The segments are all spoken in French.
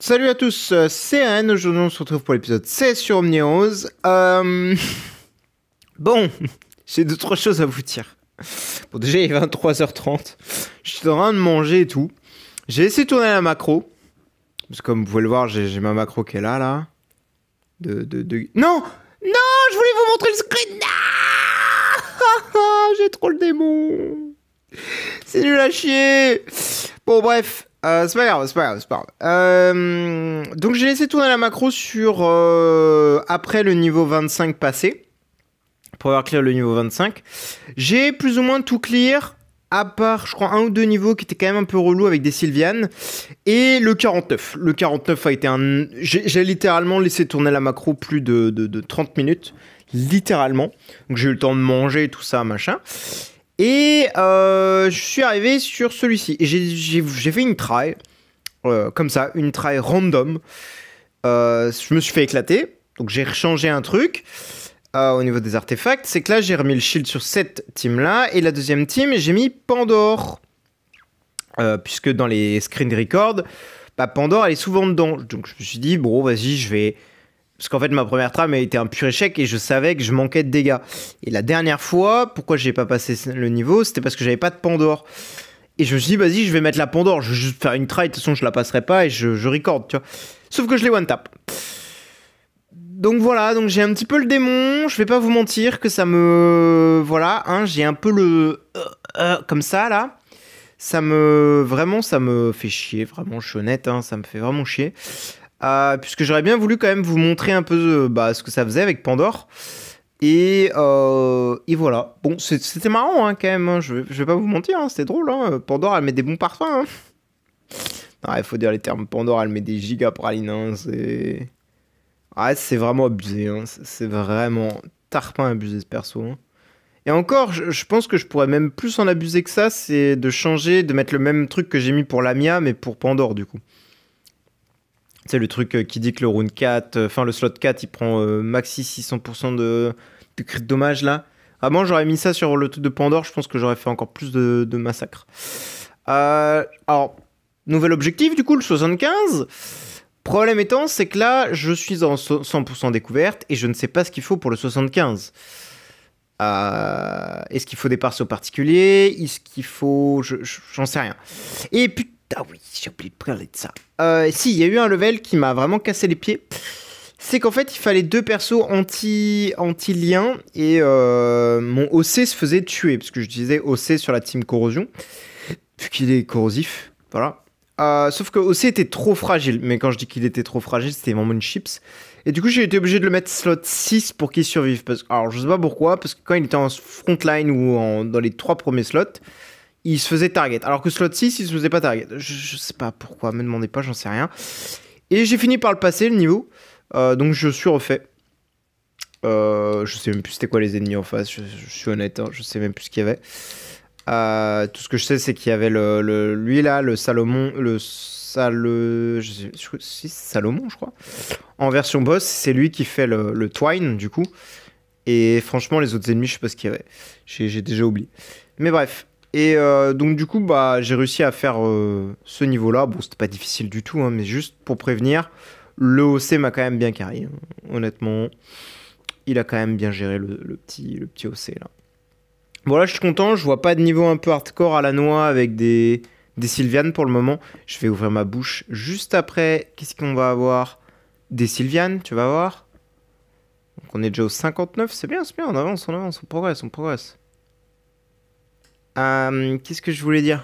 Salut à tous, c'est Anne. Aujourd'hui, on se retrouve pour l'épisode 16 sur Omniheroes. Bon, j'ai deux, trois choses à vous dire. Bon, déjà, il est 23h30. Je suis en train de manger et tout. J'ai essayé de tourner la macro. Parce que comme vous pouvez le voir, j'ai ma macro qui est là. Non! Non! Je voulais vous montrer le screen! Non. J'ai trop le démon! C'est nul à chier! Bon, bref. C'est pas grave, c'est pas grave. Donc j'ai laissé tourner la macro sur après le niveau 25 passé. Pour avoir clear le niveau 25. J'ai plus ou moins tout clear. À part, je crois, un ou deux niveaux qui étaient quand même un peu relous avec des Sylvianes. Et le 49. Le 49 a été un... J'ai littéralement laissé tourner la macro plus de 30 minutes. Littéralement. Donc j'ai eu le temps de manger et tout ça, machin. Et je suis arrivé sur celui-ci. Et j'ai fait une try. Comme ça, une try random. Je me suis fait éclater. Donc j'ai rechangé un truc. Au niveau des artefacts, c'est que là j'ai remis le shield sur cette team là, et la deuxième team j'ai mis Pandore, puisque dans les screen record, bah, Pandore elle est souvent dedans, donc je me suis dit bon vas-y je vais, parce qu'en fait ma première trame a été un pur échec et je savais que je manquais de dégâts, et la dernière fois pourquoi j'ai pas passé le niveau, c'était parce que j'avais pas de Pandore, et je me suis dit vas-y je vais mettre la Pandore, je vais juste faire une try, de toute façon je la passerai pas et je record, tu vois, sauf que je l'ai one tap. Donc voilà, donc j'ai un petit peu le démon, je vais pas vous mentir que ça me... Voilà, hein, j'ai un peu le... comme ça, là. Vraiment, ça me fait chier, vraiment, je suis honnête, hein, ça me fait vraiment chier. Puisque j'aurais bien voulu quand même vous montrer un peu ce que ça faisait avec Pandore. Et voilà. Bon, c'était marrant, hein, quand même, hein, je vais pas vous mentir, hein, c'était drôle, hein. Pandore, elle met des bons parfums, hein. Non, il faut dire les termes, Pandore, elle met des giga pralines, hein, c'est... Ouais, c'est vraiment abusé, hein. C'est vraiment tarpin abusé ce perso, hein. Et encore, je pense que je pourrais même plus en abuser que ça, c'est de changer, de mettre le même truc que j'ai mis pour Lamia, mais pour Pandore du coup. C'est le truc qui dit que le round 4, enfin le slot 4, il prend maxi 600% de crit de dommage là. Vraiment, j'aurais mis ça sur le truc de Pandore, je pense que j'aurais fait encore plus de massacres. Alors, nouvel objectif du coup, le 75. Problème étant, c'est que là, je suis en 100% découverte et je ne sais pas ce qu'il faut pour le 75. Est-ce qu'il faut des parseaux particuliers? Est-ce qu'il faut... J'en sais rien. Et putain, oui, j'ai oublié de parler de ça. Si, il y a eu un level qui m'a vraiment cassé les pieds. C'est qu'en fait, il fallait deux persos anti-lien et mon OC se faisait tuer, parce que j'utilisais OC sur la team corrosion, vu qu'il est corrosif, voilà. Sauf que OC était trop fragile, mais quand je dis qu'il était trop fragile, c'était vraiment une chips. Et du coup, j'ai été obligé de le mettre slot 6 pour qu'il survive. Alors, je sais pas pourquoi, parce que quand il était en frontline ou dans les 3 premiers slots, il se faisait target. Alors que slot 6, il se faisait pas target. Je sais pas pourquoi, me demandez pas, j'en sais rien. Et j'ai fini par le passer, le niveau. Donc, je suis refait. Je sais même plus c'était quoi les ennemis en face, je suis honnête, hein, je sais même plus ce qu'il y avait. Tout ce que je sais, c'est qu'il y avait lui là, le Salomon, si, Salomon, je crois. En version boss, c'est lui qui fait le Twine, du coup. Et franchement, les autres ennemis, je sais pas ce qu'il y avait. J'ai déjà oublié. Mais bref. Et donc, du coup, bah, j'ai réussi à faire ce niveau-là. Bon, c'était pas difficile du tout, hein, mais juste pour prévenir, le OC m'a quand même bien carré, hein. Honnêtement, il a quand même bien géré le petit OC là. Bon là je suis content, je vois pas de niveau un peu hardcore à la noix avec des Sylvianes pour le moment. Je vais ouvrir ma bouche juste après. Qu'est-ce qu'on va avoir? Des Sylvianes, tu vas voir. Donc on est déjà au 59, c'est bien, on avance, on progresse. Qu'est-ce que je voulais dire?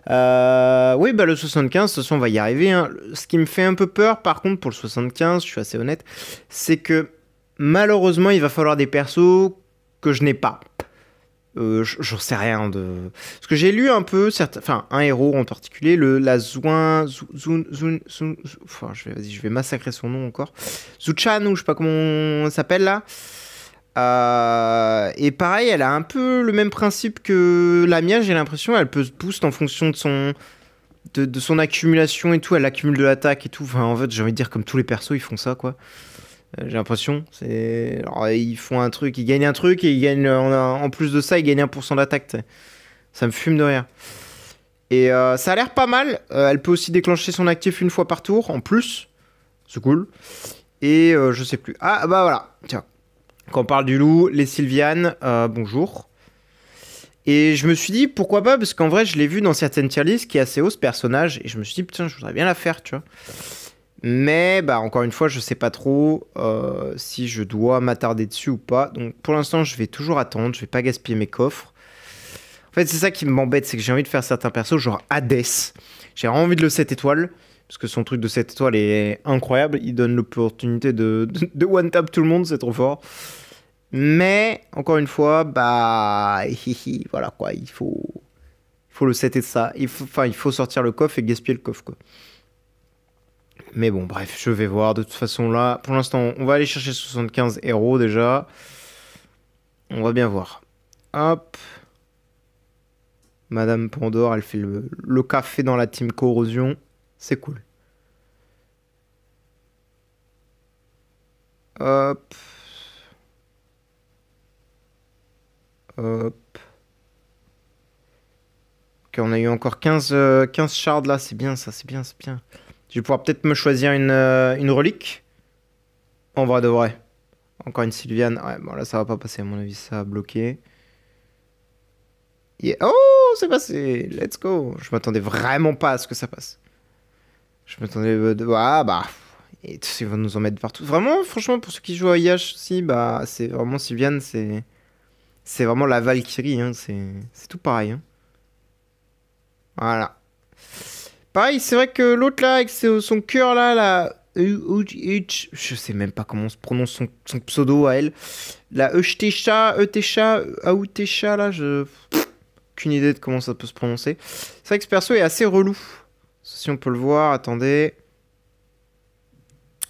Oui, bah le 75, de toute façon on va y arriver, hein. Ce qui me fait un peu peur par contre pour le 75, je suis assez honnête, c'est que malheureusement il va falloir des persos que je n'ai pas. J'en sais rien de... Parce que j'ai lu un peu, enfin un héros en particulier, la enfin, je vais massacrer son nom encore. Zuchan, ou je sais pas comment on s'appelle là. Et pareil, elle a un peu le même principe que la mienne, j'ai l'impression. Elle peut se boost en fonction de son accumulation et tout. Elle accumule de l'attaque et tout. Enfin, en fait, j'ai envie de dire comme tous les persos, ils font ça, quoi. J'ai l'impression. Alors, ils font un truc, ils gagnent un truc et ils gagnent, en plus de ça, ils gagnent 1% d'attaque. Ça me fume de rire. Et ça a l'air pas mal. Elle peut aussi déclencher son actif une fois par tour, en plus. C'est cool. Et je sais plus. Ah, bah voilà. Tiens. Quand on parle du loup, les Sylvianes, bonjour. Et je me suis dit, pourquoi pas, parce qu'en vrai, je l'ai vu dans certaines tier lists qui est assez haut, ce personnage. Et je me suis dit, putain, je voudrais bien la faire, tu vois. Mais, bah, encore une fois, je sais pas trop si je dois m'attarder dessus ou pas. Donc, pour l'instant, je vais toujours attendre. Je vais pas gaspiller mes coffres. En fait, c'est ça qui m'embête, c'est que j'ai envie de faire certains persos, genre Hades. J'ai vraiment envie de le 7 étoiles. Parce que son truc de 7 étoiles est incroyable. Il donne l'opportunité de one-tap tout le monde, c'est trop fort. Mais, encore une fois, bah... voilà quoi, il faut le 7 et ça. Il faut sortir le coffre et gaspiller le coffre, quoi. Mais bon, bref, je vais voir. De toute façon, là, pour l'instant, on va aller chercher 75 héros, déjà. On va bien voir. Hop. Madame Pandore, elle fait le café dans la team corrosion. C'est cool. Hop. Hop. Ok, on a eu encore 15 shards là. C'est bien ça, c'est bien, c'est bien. Je vais pouvoir peut-être me choisir une relique. En vrai de vrai. Encore une Sylviane. Ouais, bon là ça va pas passer à mon avis, ça a bloqué. Yeah. Oh, c'est passé. Let's go. Je m'attendais vraiment pas à ce que ça passe. Je m'attendais ah bah. Et ils vont nous en mettre partout. Vraiment, franchement, pour ceux qui jouent à IH aussi, bah c'est vraiment Sylviane, c'est vraiment la Valkyrie, hein. C'est tout pareil, hein. Voilà. Pareil, c'est vrai que l'autre là, avec son cœur là, je sais même pas comment on se prononce son pseudo à elle. La Eutesha, Autesha là, aucune idée de comment ça peut se prononcer. C'est vrai que ce perso est assez relou. Si on peut le voir, attendez.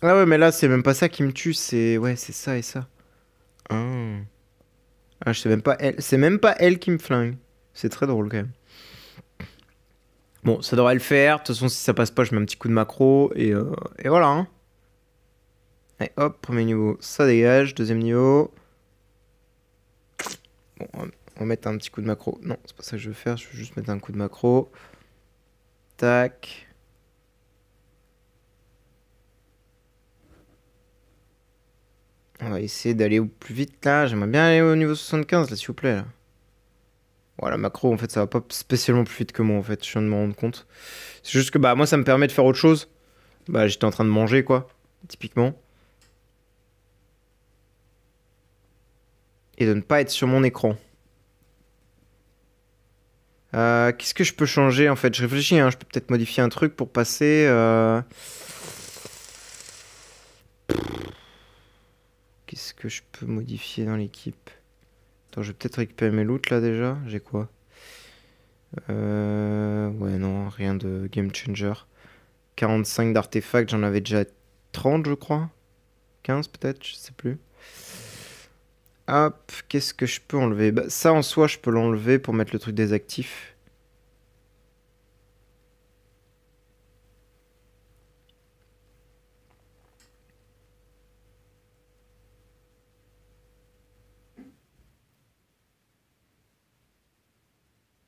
Ah ouais, mais là, c'est même pas ça qui me tue, c'est... Ouais, c'est ça et ça. Ah. Ah, je sais même pas elle. C'est même pas elle qui me flingue. C'est très drôle quand même. Bon, ça devrait le faire. De toute façon, si ça passe pas, je mets un petit coup de macro. Et voilà, hein. Allez, hop, premier niveau, ça dégage. Deuxième niveau. Bon, on va mettre un petit coup de macro. Non, c'est pas ça que je veux faire. Je veux juste mettre un coup de macro. Tac. On va essayer d'aller au plus vite là. J'aimerais bien aller au niveau 75 là, s'il vous plaît. Là. Voilà, macro, en fait, ça va pas spécialement plus vite que moi, en fait. Je viens de me rendre compte. C'est juste que, bah, moi, ça me permet de faire autre chose. Bah, j'étais en train de manger, quoi. Typiquement. Et de ne pas être sur mon écran. Qu'est-ce que je peux changer, en fait? Je réfléchis, hein. Je peux peut-être modifier un truc pour passer... Qu'est-ce que je peux modifier dans l'équipe? Attends, je vais peut-être récupérer mes loots, là, déjà. J'ai quoi? Ouais, non, rien de game changer. 45 d'artefacts, j'en avais déjà 30, je crois. 15 peut-être, je sais plus. Hop, qu'est-ce que je peux enlever? Bah, ça en soi, je peux l'enlever pour mettre le truc des actifs.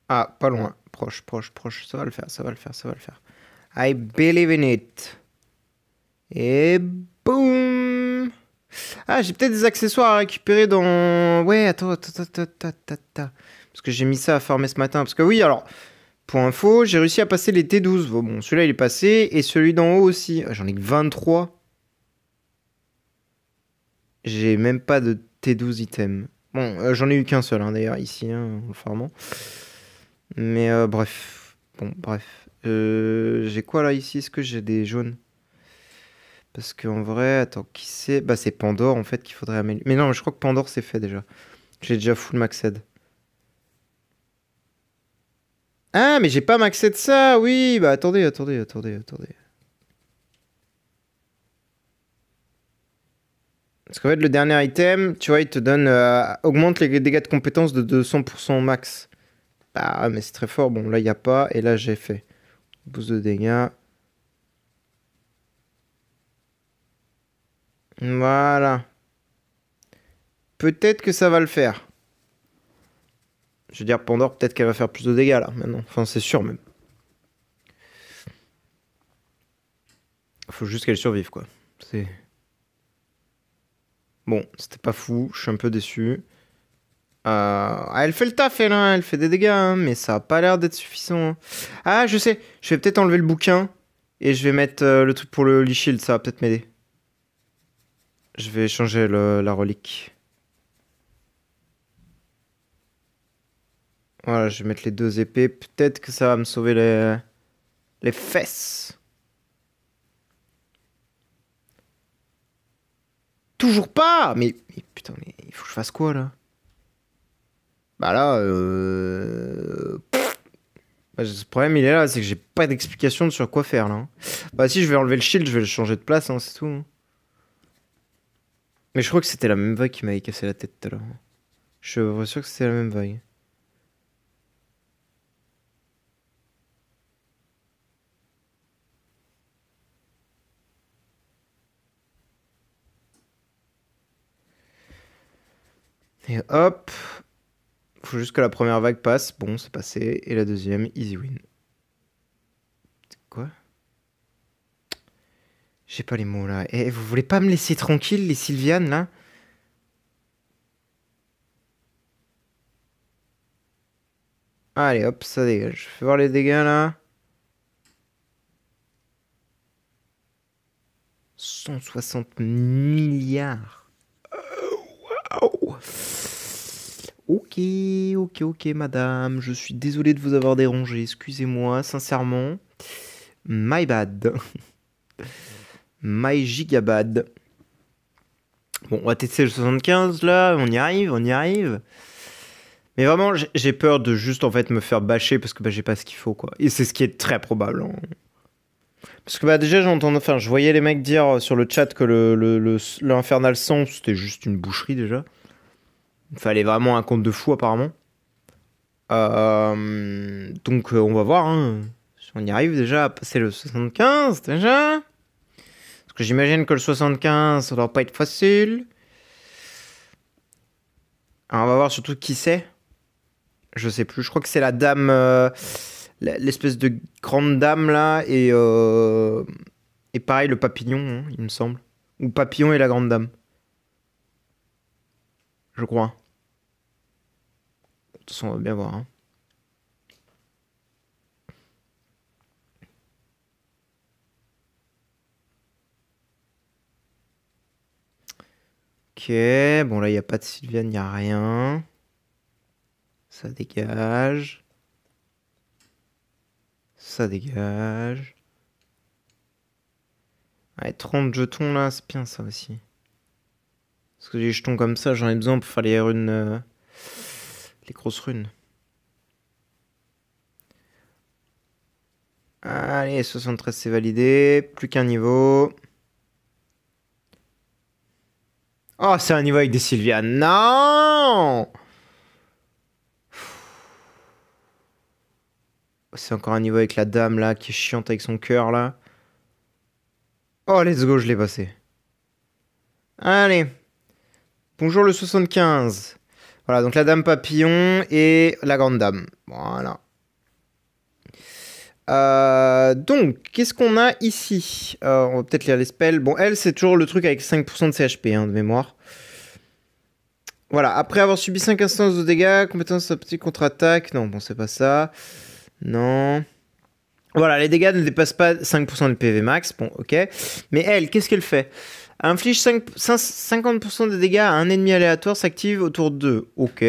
Ah, pas loin. Proche, proche, proche. Ça va le faire, ça va le faire, ça va le faire. I believe in it. Et boum! Ah, j'ai peut-être des accessoires à récupérer dans... Ouais, attends. Parce que j'ai mis ça à farmer ce matin. Parce que oui, alors, pour info, j'ai réussi à passer les T12. Bon, celui-là, il est passé. Et celui d'en haut aussi. J'en ai que 23. J'ai même pas de T12 items. Bon, j'en ai eu qu'un seul, hein, d'ailleurs, ici, hein, en farmant. Mais bref. Bon, bref. J'ai quoi là ici? Est-ce que j'ai des jaunes? Parce qu'en vrai, attends, qui c'est? Bah, c'est Pandore en fait qu'il faudrait améliorer. Mais non, je crois que Pandore c'est fait déjà. J'ai déjà full maxed. Ah, mais j'ai pas maxed ça, oui! Bah, attendez. Parce qu'en fait, le dernier item, tu vois, il te donne. Augmente les dégâts de compétences de 200% max. Bah, mais c'est très fort. Bon, là, il n'y a pas. Et là, j'ai fait. Boost de dégâts. Voilà. Peut-être que ça va le faire. Je veux dire, Pandore, peut-être qu'elle va faire plus de dégâts là, maintenant. Enfin, c'est sûr même. Faut juste qu'elle survive, quoi. C'est... Bon, c'était pas fou, je suis un peu déçu. Elle fait le taf, elle, hein, elle fait des dégâts, hein, mais ça a pas l'air d'être suffisant. Hein. Ah, je sais, je vais peut-être enlever le bouquin et je vais mettre le truc pour le Lee Shield, ça va peut-être m'aider. Je vais changer la relique. Voilà, je vais mettre les 2 épées, peut-être que ça va me sauver les fesses. Toujours pas! Mais putain, mais il faut que je fasse quoi là? Bah là, bah, le problème il est là, c'est que j'ai pas d'explication sur quoi faire là. Hein. Bah si je vais enlever le shield, je vais le changer de place, hein, c'est tout. Hein. Mais je crois que c'était la même vague qui m'avait cassé la tête tout à l'heure. Je suis sûr que c'était la même vague. Et hop. Faut juste que la première vague passe. Bon, c'est passé. Et la deuxième, easy win. Quoi? J'ai pas les mots là. Et vous voulez pas me laisser tranquille, les Sylvianes là? Allez hop, ça dégage. Fais voir les dégâts là. 160 milliards. Waouh. Ok, madame. Je suis désolé de vous avoir dérangé. Excusez-moi, sincèrement. My bad. My gigabad. Bon, on va tester le 75 là. On y arrive, on y arrive. Mais vraiment, j'ai peur de juste en fait me faire bâcher parce que bah, j'ai pas ce qu'il faut quoi. Et c'est ce qui est très probable. Hein. Parce que bah déjà enfin je voyais les mecs dire sur le chat que l'Infernal 100 c'était juste une boucherie déjà. Il fallait vraiment un compte de fou apparemment. Donc on va voir hein. Si on y arrive déjà à passer le 75 déjà. Parce que j'imagine que le 75 ça doit pas être facile. Alors on va voir surtout qui c'est. Je sais plus, je crois que c'est la dame, l'espèce de grande dame là, et pareil le papillon, hein, il me semble. Ou papillon et la grande dame. Je crois. De toute façon, on va bien voir. Hein. Ok, bon là il n'y a pas de Sylviane, il n'y a rien. Ça dégage. Ça dégage. Ouais, 30 jetons là, c'est bien ça aussi. Parce que les jetons comme ça, j'en ai besoin pour faire les runes. Les grosses runes. Allez, 73 c'est validé. Plus qu'un niveau. Oh, c'est un niveau avec des Sylvianes. Non! C'est encore un niveau avec la dame là qui est chiante avec son cœur là. Oh, let's go, je l'ai passé. Allez. Bonjour le 75. Voilà, donc la dame papillon et la grande dame. Voilà. Donc, qu'est-ce qu'on a ici? On va peut-être lire les spells. Bon, elle, c'est toujours le truc avec 5% de CHP hein, de mémoire. Voilà, après avoir subi 5 instances de dégâts, compétence de petite contre-attaque. Non, bon, c'est pas ça. Non. Voilà, les dégâts ne dépassent pas 5% de PV max. Bon, ok. Mais elle, qu'est-ce qu'elle fait? Inflige 50% de dégâts à un ennemi aléatoire, s'active autour d'eux. Ok.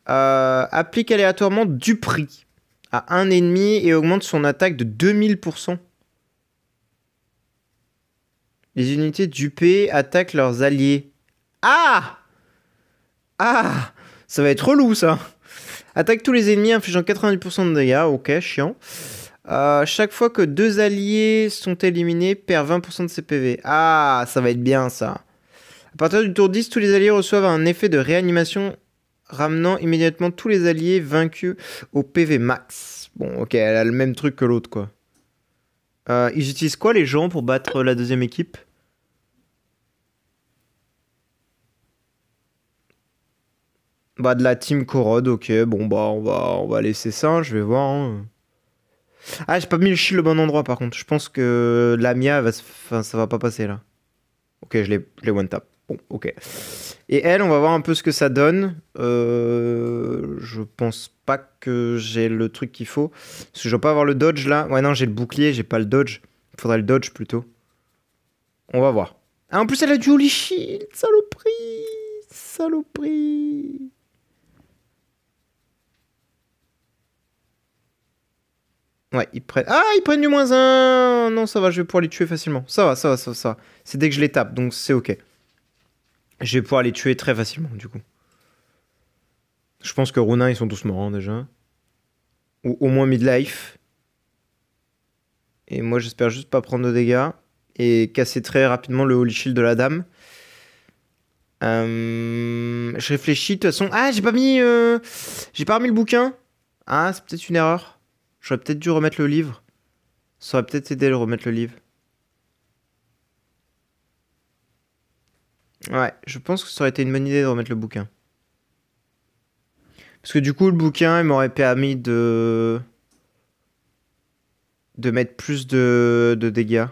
Applique aléatoirement du prix à un ennemi et augmente son attaque de 2000%. Les unités dupées attaquent leurs alliés. Ah! Ah! Ça va être relou ça. Attaque tous les ennemis infligeant 90% de dégâts. Ok, chiant. Chaque fois que 2 alliés sont éliminés, perd 20% de ses PV. Ah, ça va être bien ça. À partir du tour 10, tous les alliés reçoivent un effet de réanimation ramenant immédiatement tous les alliés vaincus au PV max. Bon, ok, elle a le même truc que l'autre quoi. Ils utilisent quoi les gens pour battre la deuxième équipe? Bah de la team Korod, ok, bon bah on va laisser ça, je vais voir. Hein. Ah, j'ai pas mis le shield au bon endroit par contre. Je pense que Lamia, enfin, ça va pas passer là. Ok, je l'ai one tap. Bon, ok. Et elle, on va voir un peu ce que ça donne. Je pense pas que j'ai le truc qu'il faut. Parce que je dois pas avoir le dodge là. Ouais, non, j'ai le bouclier, j'ai pas le dodge. Faudrait le dodge plutôt. On va voir. Ah, en plus, elle a du Holy Shield. Saloperie. Saloperie. Ouais, ils prennent. Ah, ils prennent du -1. Non, ça va, je vais pouvoir les tuer facilement. Ça va, ça va, ça va, ça va. C'est dès que je les tape, donc c'est ok. Je vais pouvoir les tuer très facilement, du coup. Je pense que Ronin, ils sont tous morts, hein, déjà. Ou au moins midlife. Et moi, j'espère juste pas prendre de dégâts. Et casser très rapidement le Holy Shield de la dame. Je réfléchis, de toute façon. Ah, j'ai pas mis... J'ai pas remis le bouquin. Ah, c'est peut-être une erreur. J'aurais peut-être dû remettre le livre. Ça aurait peut-être aidé de remettre le livre. Ouais, je pense que ça aurait été une bonne idée de remettre le bouquin. Parce que du coup, le bouquin, il m'aurait permis de mettre plus de dégâts.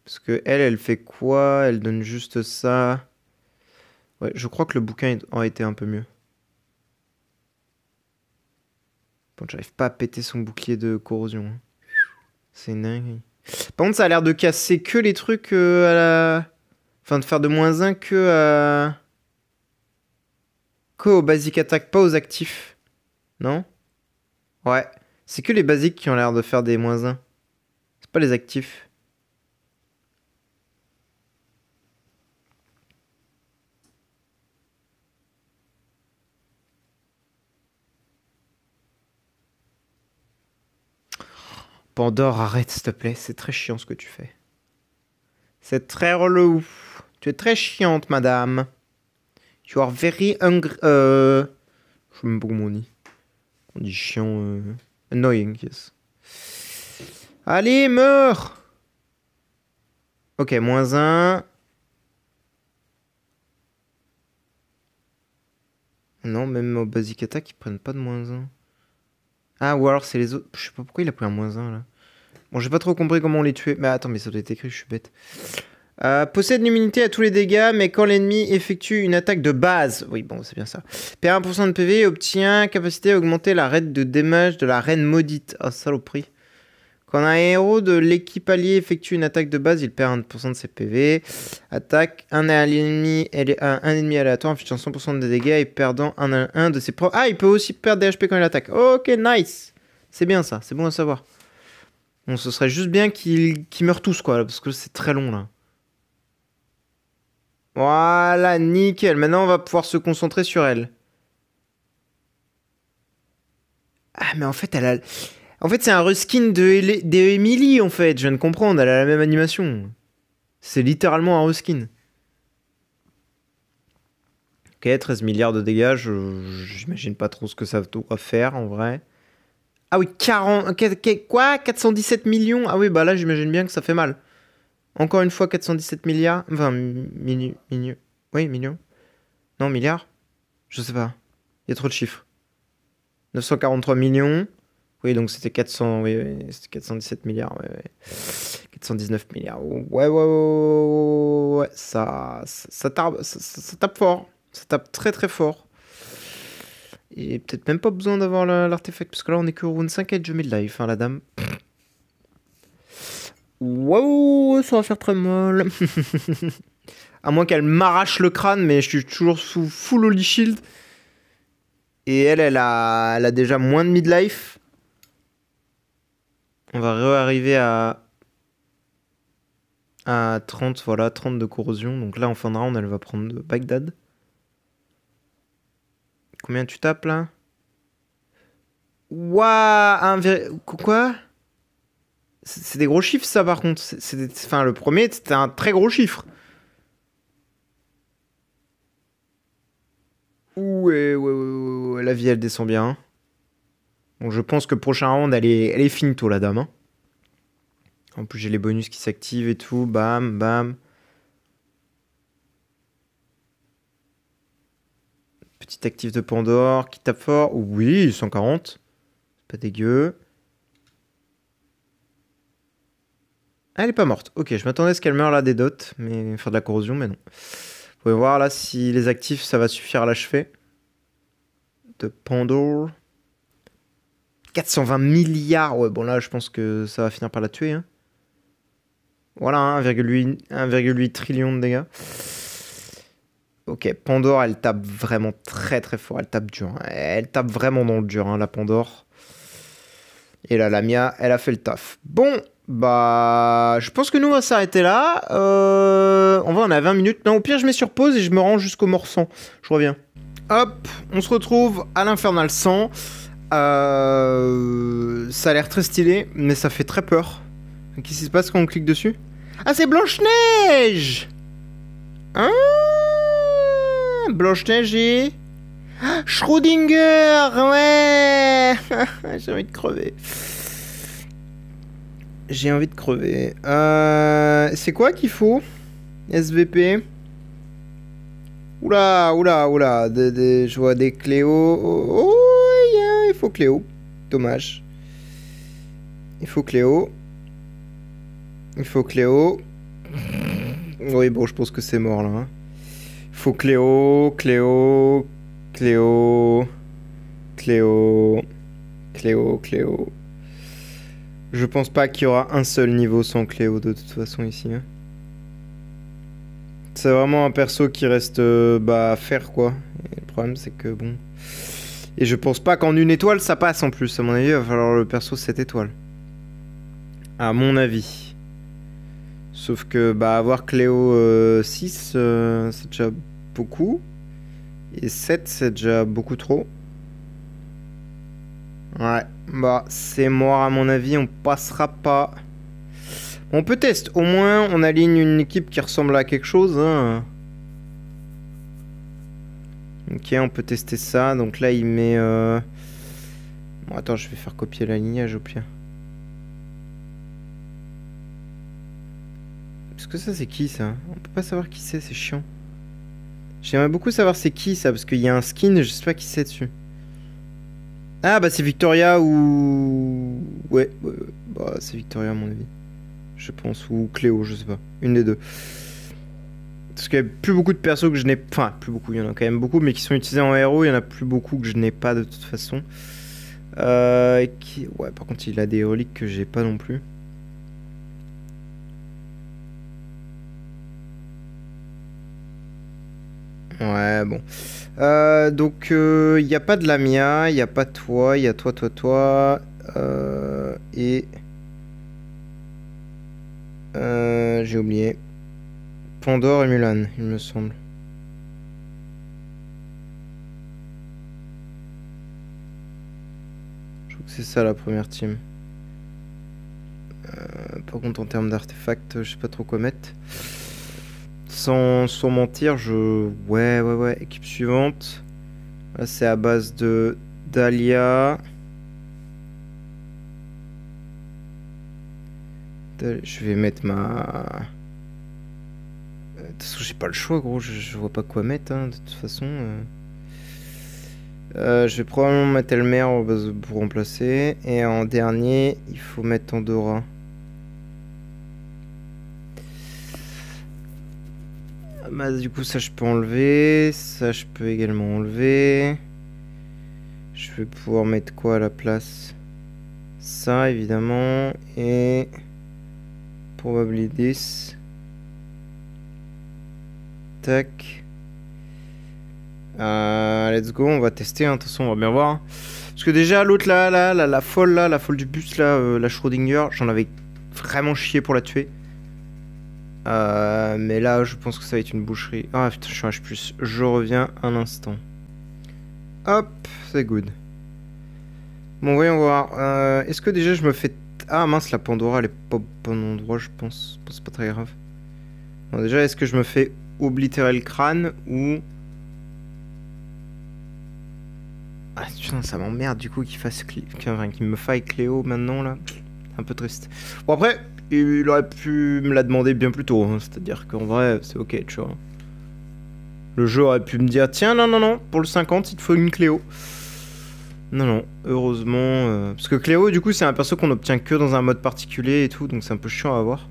Parce que elle fait quoi? Elle donne juste ça. Ouais, je crois que le bouquin aurait été un peu mieux. Bon, j'arrive pas à péter son bouclier de corrosion, hein. C'est dingue. Par contre, ça a l'air de casser que les trucs à la... Enfin, de faire de -1 que à... Que aux basic attack, pas aux actifs. Non? Ouais. C'est que les basiques qui ont l'air de faire des -1. C'est pas les actifs. Pandore, arrête s'il te plaît. C'est très chiant ce que tu fais. C'est très relou. Tu es très chiante, madame. You are very hungry. Je sais même pas comment on dit. On dit chiant. Annoying, yes. Allez, meurs! Ok, -1. Non, même au basic attack, ils prennent pas de -1. Ah, ou alors c'est les autres. Je sais pas pourquoi il a pris un -1 là. Bon, j'ai pas trop compris comment on les tuait. Mais attends, mais ça doit être écrit, je suis bête. Possède l'immunité à tous les dégâts, mais quand l'ennemi effectue une attaque de base. Oui, bon, c'est bien ça. Perd 1% de PV et obtient capacité à augmenter la rate de damage de la reine maudite. Oh, saloperie. Quand un héros de l'équipe alliée effectue une attaque de base, il perd 1% de ses PV. Attaque un ennemi aléatoire infligeant 100% de dégâts et perdant un de ses propres... Ah, il peut aussi perdre des HP quand il attaque. Ok, nice. C'est bien ça, c'est bon à savoir. Bon, ce serait juste bien qu'ils meurent tous, quoi, parce que c'est très long, là. Voilà, nickel. Maintenant, on va pouvoir se concentrer sur elle. Ah, mais en fait, elle a... En fait, c'est un reskin de Emily, en fait. Je viens de comprendre, elle a la même animation. C'est littéralement un reskin. Ok, 13 milliards de dégâts, j'imagine pas trop ce que ça doit faire, en vrai. Ah oui, 40... Quoi? 417 millions? Ah oui, bah là, j'imagine bien que ça fait mal. Encore une fois, 417 milliards. Enfin, oui, millions. Non, milliards? Je sais pas. Il y a trop de chiffres. 943 millions. Oui, donc c'était 400. Oui, oui, c'était 417 milliards. Ouais, ouais. 419 milliards. Ouais, ouais, ouais, ouais, ouais. Ça tape fort. Ça tape très, très fort. Et peut-être même pas besoin d'avoir l'artefact. Parce que là, on est que au round 5 et je mets de life, hein, la dame. Wow, ça va faire très mal. À moins qu'elle m'arrache le crâne, mais je suis toujours sous full holy shield. Et elle a déjà moins de midlife. On va arriver à 30, voilà, 30 de corrosion. Donc là, en fin de round, elle va prendre de Bagdad. Combien tu tapes, là? Waouh, quoi? C'est des gros chiffres, ça, par contre. Enfin, le premier, c'était un très gros chiffre. Ouais, ouais, ouais, ouais, ouais, la vie, elle descend bien. Bon, je pense que prochain round, elle est finito, la dame, hein. En plus, j'ai les bonus qui s'activent et tout. Bam, bam. Petit actif de Pandore qui tape fort. Oui, 140. Pas dégueu. Ah, elle est pas morte. Ok, je m'attendais à ce qu'elle meure là des dots, mais faire de la corrosion, mais non. Vous pouvez voir là si les actifs, ça va suffire à l'achever. De Pandore. 420 milliards. Ouais, bon là, je pense que ça va finir par la tuer. Hein. Voilà, 1,8 trillion de dégâts. Ok, Pandore, elle tape vraiment très très fort. Elle tape dur. Hein. Elle tape vraiment dans le dur, hein, la Pandore. Et la Lamia, elle a fait le taf. Bon, bah, je pense que nous, on va s'arrêter là. On va, on a 20 minutes. Non, au pire, je mets sur pause et je me rends jusqu'au mort 100. Je reviens. Hop, on se retrouve à l'Infernal 100. Ça a l'air très stylé, mais ça fait très peur. Qu'est-ce qui se passe quand on clique dessus? Ah, c'est Blanche-Neige! Ah, Blanche-Neige et... Schrödinger, ouais. J'ai envie de crever. J'ai envie de crever. C'est quoi qu'il faut? SVP. Oula, oula, oula. Je vois des Cléo. Oh, il faut Cléo. Dommage. Il faut Cléo. Il faut Cléo. Oui, bon, je pense que c'est mort là. Hein. Il faut Cléo, Cléo... Cléo, Cléo, Cléo, Cléo. Je pense pas qu'il y aura un seul niveau sans Cléo de toute façon ici. Hein. C'est vraiment un perso qui reste à faire quoi. Et le problème c'est que bon. Et je pense pas qu'en une étoile ça passe en plus. À mon avis, il va falloir le perso 7 étoiles. À mon avis. Sauf que avoir Cléo 6, c'est déjà beaucoup. Et 7, c'est déjà beaucoup trop. Ouais, c'est mort à mon avis, on passera pas. On peut tester, au moins on aligne une équipe qui ressemble à quelque chose. Hein. Ok, on peut tester ça. Donc là, il met... Bon, attends, je vais faire copier l'alignage au pire. Parce que ça, c'est qui ça? On peut pas savoir qui c'est chiant. J'aimerais beaucoup savoir c'est qui ça, parce qu'il y a un skin, je sais pas qui c'est dessus. Ah c'est Victoria ou... Ouais. C'est Victoria à mon avis. Je pense, ou Cléo, je sais pas. Une des deux. Parce qu'il y a plus beaucoup de persos que je n'ai... Enfin, plus beaucoup, il y en a quand même beaucoup, mais qui sont utilisés en héros, il y en a plus beaucoup que je n'ai pas de toute façon. Ouais, par contre, il a des reliques que j'ai pas non plus. Ouais, bon. Donc, il n'y a pas de Lamia, il n'y a pas toi, il y a toi. Et... j'ai oublié. Pandore et Mulan, il me semble. Je crois que c'est ça la première team. Par contre, en termes d'artefacts, je sais pas trop quoi mettre. Sans mentir, Ouais, équipe suivante. Là, c'est à base de Dahlia. Je vais mettre ma... De toute façon, j'ai pas le choix, gros. Je vois pas quoi mettre, hein, de toute façon. Je vais probablement mettre Elmer pour remplacer. Et en dernier, il faut mettre Andorra. Du coup, ça, je peux enlever. Ça, je peux également enlever. Je vais pouvoir mettre quoi à la place? Ça, évidemment. Et... Probably this. Tac. Let's go, on va tester, hein. De toute façon, on va bien voir. Parce que déjà, l'autre là, la folle du bus là, la Schrödinger, j'en avais vraiment chié pour la tuer. Mais là, je pense que ça va être une boucherie. Ah putain, je suis un H+. Je reviens un instant. Hop, c'est good. Bon, voyons voir. Est-ce que déjà je me fais... Ah mince, la Pandora, elle est pas au bon endroit, je pense. C'est pas très grave. Bon, déjà, est-ce que je me fais oblitérer le crâne ou... Ah putain, ça m'emmerde du coup qu'il me faille Cléo maintenant là. C'est un peu triste. Bon après, il aurait pu me la demander bien plus tôt. Hein. C'est-à-dire qu'en vrai, c'est ok, tu vois. Le jeu aurait pu me dire, tiens, non, pour le 50, il te faut une Cléo. Non, heureusement... Parce que Cléo, du coup, c'est un perso qu'on obtient que dans un mode particulier et tout, donc c'est un peu chiant à avoir.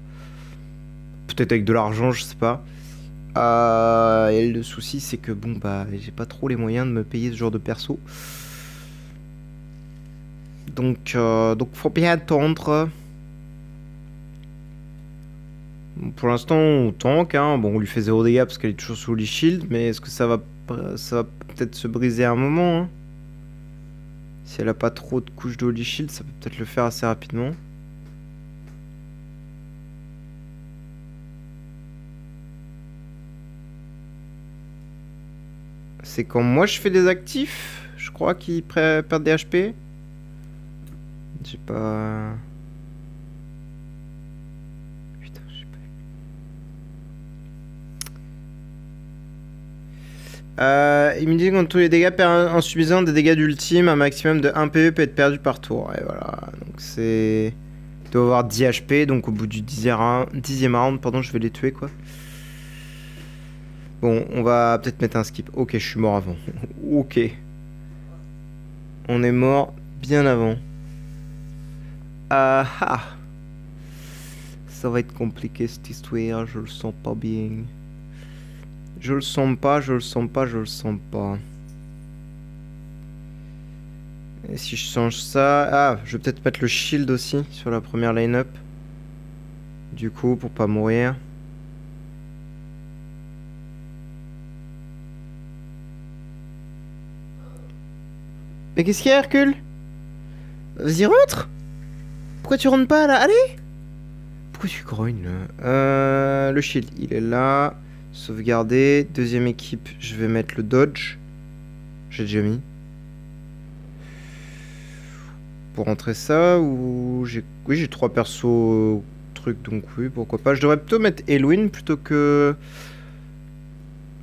Peut-être avec de l'argent, je sais pas. Et le souci, c'est que, bon, bah, j'ai pas trop les moyens de me payer ce genre de perso. Donc faut bien attendre. Bon, pour l'instant, on tank, hein. Bon, on lui fait 0 dégâts parce qu'elle est toujours sous les shields, mais est-ce que ça va peut-être se briser à un moment, hein. Si elle a pas trop de couches de Holy Shield, ça peut peut-être le faire assez rapidement. C'est quand moi je fais des actifs, je crois qu'ils perdent des HP. J'ai pas... Putain, j'ai pas... il me dit que quand tous les dégâts perdent en subissant des dégâts d'ultime, un maximum de 1 PE peut être perdu par tour. Et voilà, donc c'est... Il doit avoir 10 HP, donc au bout du 10e round, pardon, je vais les tuer, quoi. Bon, on va peut-être mettre un skip. Ok, je suis mort avant. Ok. On est mort bien avant. Ah. Ça va être compliqué cette histoire, je le sens pas bien. Je le sens pas. Et si je change ça... Ah, je vais peut-être mettre le shield aussi sur la première line-up. Du coup, pour pas mourir. Mais qu'est-ce qu'il y a, Hercule? Vas-y, rentre! Pourquoi tu rentres pas, là? Allez! Pourquoi tu grognes, là? Le shield, il est là. Sauvegarder. Deuxième équipe, je vais mettre le dodge. J'ai déjà mis. Pour rentrer ça, ou... Oui, j'ai 3 persos trucs, donc oui, pourquoi pas. Je devrais plutôt mettre Elwyn plutôt que...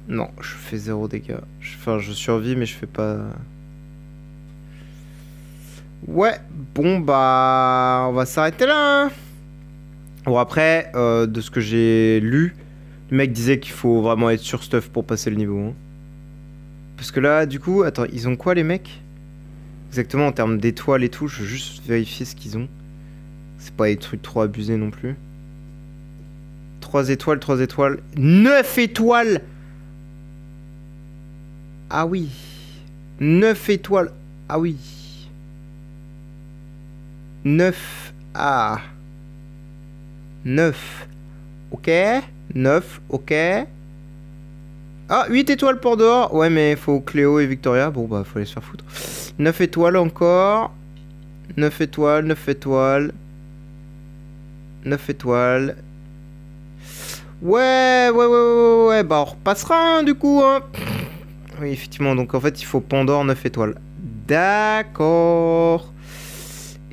Non, je fais 0 dégâts. Enfin, je survis, mais je fais pas... Ouais, bon bah on va s'arrêter là, hein. Bon après, de ce que j'ai lu, le mec disait qu'il faut vraiment être sur stuff pour passer le niveau, hein. Parce que là, du coup, attends, ils ont quoi les mecs? Exactement en termes d'étoiles et tout, je veux juste vérifier ce qu'ils ont. C'est pas des trucs trop abusés non plus. 3 étoiles, 3 étoiles, 9 étoiles. Ah oui, 9 étoiles, ah oui. 9. Ah. 9. Ok. 9. Ok. Ah, 8 étoiles pour dehors. Ouais, mais faut Cléo et Victoria. Bon, bah, faut aller se faire foutre. 9 étoiles encore. 9 étoiles, 9 étoiles. 9 étoiles. Ouais. Bah, on repassera, hein, du coup, hein. Oui, effectivement. Donc, en fait, il faut Pandore 9 étoiles. D'accord.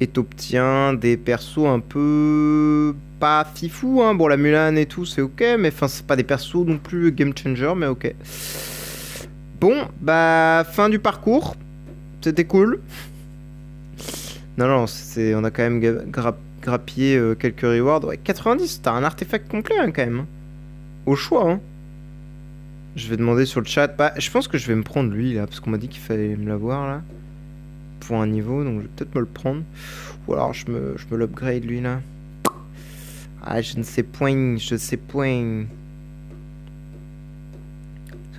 Et t'obtiens des persos un peu pas fifou, hein. Bon, la Mulan et tout, c'est ok, mais enfin, c'est pas des persos non plus game changer, mais ok. Bon, bah, fin du parcours. C'était cool. Non, on a quand même grappillé quelques rewards. Ouais, 90, t'as un artefact complet, hein, quand même. Au choix, hein. Je vais demander sur le chat. Bah, je pense que je vais me prendre lui, là, parce qu'on m'a dit qu'il fallait me l'avoir, là. Pour un niveau, donc je vais peut-être me le prendre. Ou alors je me l'upgrade lui là. Ah, je ne sais point.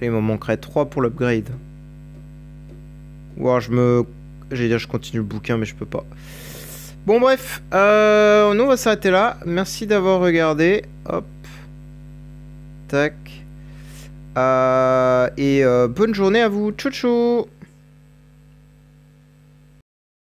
Il m'en manquerait 3 pour l'upgrade. Ou alors j'allais dire je continue le bouquin mais je peux pas. Bon bref, nous on va s'arrêter là. Merci d'avoir regardé. Hop. Tac. Et bonne journée à vous. Ciao ciao.